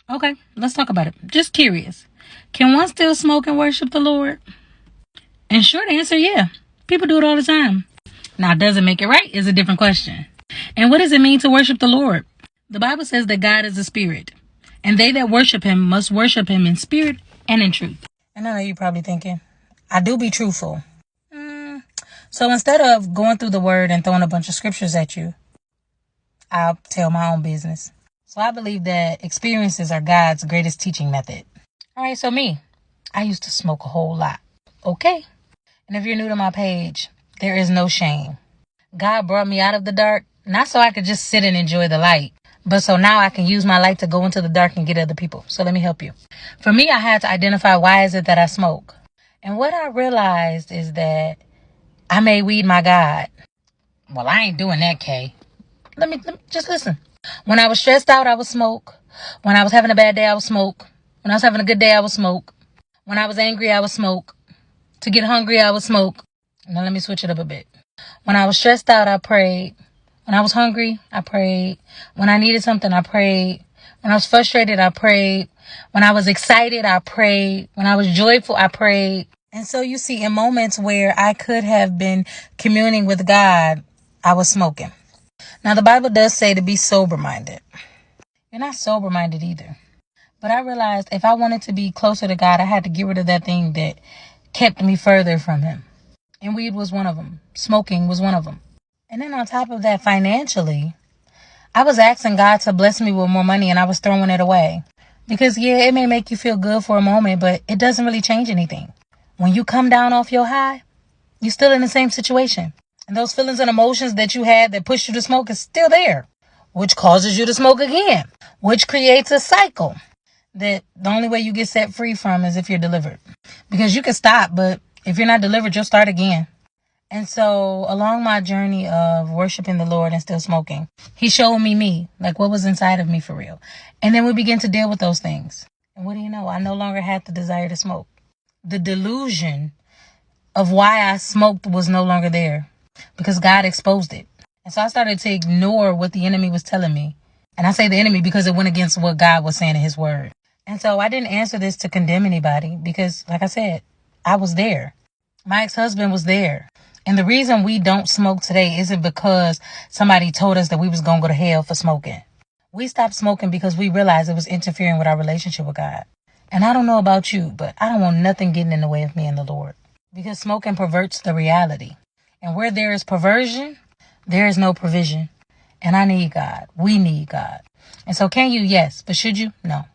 Okay, let's talk about it. Just curious. Can one still smoke and worship the Lord? And short answer, yeah. People do it all the time. Now, does it make it right? Is a different question. And what does it mean to worship the Lord? The Bible says that God is a spirit, and they that worship him must worship him in spirit and in truth. And I know you're probably thinking, I do be truthful. So instead of going through the word and throwing a bunch of scriptures at you, I'll tell my own business. So I believe that experiences are God's greatest teaching method. All right, so me, I used to smoke a whole lot. Okay. And if you're new to my page, there is no shame. God brought me out of the dark, not so I could just sit and enjoy the light, but so now I can use my light to go into the dark and get other people. So let me help you. For me, I had to identify why is it that I smoke. And what I realized is that I made weed my God. Well, I ain't doing that, Kay. Let me just listen. When I was stressed out, I would smoke. When I was having a bad day, I would smoke. When I was having a good day, I would smoke. When I was angry, I would smoke. To get hungry, I would smoke. Now let me switch it up a bit. When I was stressed out, I prayed. When I was hungry, I prayed. When I needed something, I prayed. When I was frustrated, I prayed. When I was excited, I prayed. When I was joyful, I prayed. And so you see, in moments where I could have been communing with God, I was smoking. Now, the Bible does say to be sober-minded. You're not sober-minded either. But I realized if I wanted to be closer to God, I had to get rid of that thing that kept me further from him. And weed was one of them. Smoking was one of them. And then on top of that, financially, I was asking God to bless me with more money and I was throwing it away. Because, yeah, it may make you feel good for a moment, but it doesn't really change anything. When you come down off your high, you're still in the same situation. And those feelings and emotions that you had that pushed you to smoke is still there, which causes you to smoke again, which creates a cycle that the only way you get set free from is if you're delivered. Because you can stop, but if you're not delivered, you'll start again. And so along my journey of worshiping the Lord and still smoking, he showed me, like what was inside of me for real. And then we began to deal with those things. And what do you know? I no longer had the desire to smoke. The delusion of why I smoked was no longer there because God exposed it. And so I started to ignore what the enemy was telling me. And I say the enemy because it went against what God was saying in his word. And so I didn't answer this to condemn anybody because, like I said, I was there. My ex-husband was there. And the reason we don't smoke today isn't because somebody told us that we was going to go to hell for smoking. We stopped smoking because we realized it was interfering with our relationship with God. And I don't know about you, but I don't want nothing getting in the way of me and the Lord. Because smoking perverts the reality. And where there is perversion, there is no provision. And I need God. We need God. And so can you? Yes. But should you? No.